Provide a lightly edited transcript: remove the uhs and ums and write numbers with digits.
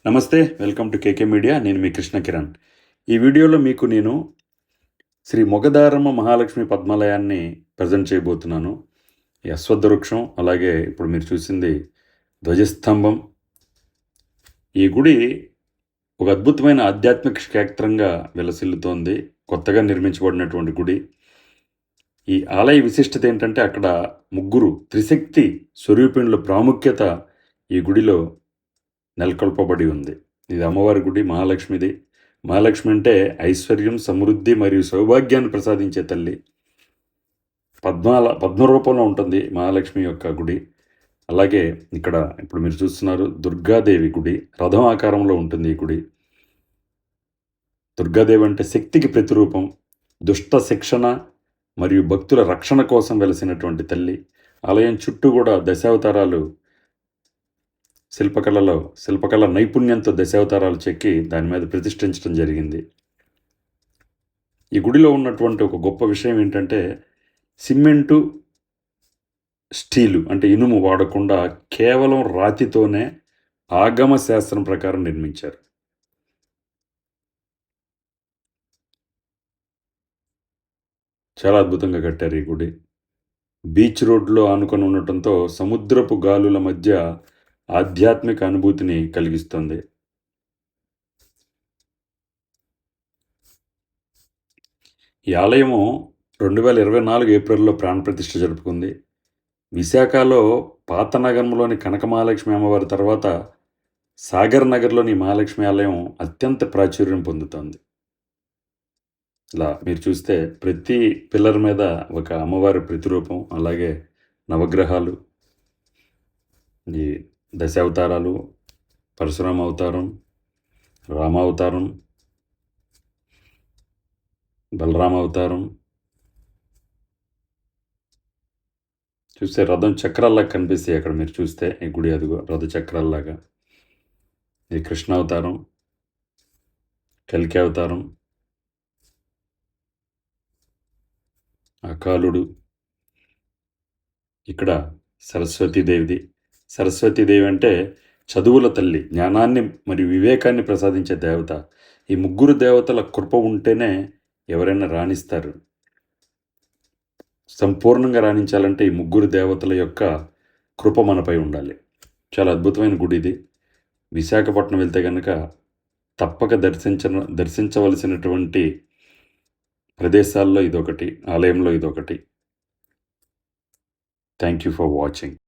నమస్తే, welcome to KK media. నేను మీ కృష్ణ కిరణ్. ఈ వీడియోలో మీకు నేను శ్రీ మొగదారమ్మ మహాలక్ష్మి పద్మాలయాన్ని ప్రజెంట్ చేయబోతున్నాను. ఈ అశ్వత్థ వృక్షం, అలాగే ఇప్పుడు మీరు చూసింది ధ్వజస్తంభం. ఈ గుడి ఒక అద్భుతమైన ఆధ్యాత్మిక క్షేత్రంగా విలసిల్లుతోంది. కొత్తగా నిర్మించబడినటువంటి గుడి. ఈ ఆలయ విశిష్టత ఏంటంటే అక్కడ ముగ్గురు త్రిశక్తి స్వరూపిణుల ప్రాముఖ్యత ఈ గుడిలో నెలకొల్పబడి ఉంది. ఇది అమ్మవారి గుడి, మహాలక్ష్మిది. మహాలక్ష్మి అంటే ఐశ్వర్యం, సమృద్ధి మరియు సౌభాగ్యాన్ని ప్రసాదించే తల్లి. పద్మ రూపంలో ఉంటుంది మహాలక్ష్మి యొక్క గుడి. అలాగే ఇక్కడ ఇప్పుడు మీరు చూస్తున్నారు దుర్గాదేవి గుడి. రథం ఆకారంలో ఉంటుంది ఈ గుడి. దుర్గాదేవి అంటే శక్తికి ప్రతిరూపం. దుష్ట శిక్షణ మరియు భక్తుల రక్షణ కోసం వెలసినటువంటి తల్లి. ఆలయం చుట్టూ కూడా దశావతారాలు శిల్పకళ నైపుణ్యంతో దశావతారాలు చెక్కి దాని మీద ప్రతిష్ఠించడం జరిగింది. ఈ గుడిలో ఉన్నటువంటి ఒక గొప్ప విషయం ఏంటంటే సిమెంటు, స్టీలు అంటే ఇనుము వాడకుండా కేవలం రాతితోనే ఆగమ శాస్త్రం ప్రకారం నిర్మించారు. చాలా అద్భుతంగా కట్టారు ఈ గుడి. బీచ్ రోడ్లో ఆనుకొని ఉండటంతో సముద్రపు గాలుల మధ్య ఆధ్యాత్మిక అనుభూతిని కలిగిస్తుంది. ఈ ఆలయము 2024 ఏప్రిల్లో ప్రాణప్రతిష్ఠ జరుపుకుంది. విశాఖలో పాత నగరంలోని కనకమహాలక్ష్మి అమ్మవారి తర్వాత సాగర్ నగర్లోని మహాలక్ష్మి ఆలయం అత్యంత ప్రాచుర్యం పొందుతోంది. ఇలా మీరు చూస్తే ప్రతి పిల్లర్ మీద ఒక అమ్మవారి ప్రతిరూపం, అలాగే నవగ్రహాలు, ఈ దశావతారాలు, పరశురామ అవతారం, రామావతారం, బలరామ అవతారం. చూస్తే రథం చక్రాల్లాగా కనిపిస్తాయి అక్కడ మీరు చూస్తే. ఈ గుడి అదిగో రథ చక్రాల్లాగా. ఇది కృష్ణావతారం, కల్కి అవతారం, అకాలుడు. ఇక్కడ సరస్వతీదేవిది. సరస్వతీదేవి అంటే చదువుల తల్లి, జ్ఞానాన్ని మరియు వివేకాన్ని ప్రసాదించే దేవత. ఈ ముగ్గురు దేవతల కృప ఉంటేనే ఎవరైనా రాణిస్తారు. సంపూర్ణంగా రాణించాలంటే ఈ ముగ్గురు దేవతల యొక్క కృప మనపై ఉండాలి. చాలా అద్భుతమైన గుడి ఇది. విశాఖపట్నం వెళ్తే కనుక తప్పక దర్శించవలసినటువంటి ప్రదేశాల్లో ఇదొకటి, ఆలయంలో ఇదొకటి. Thank you for watching.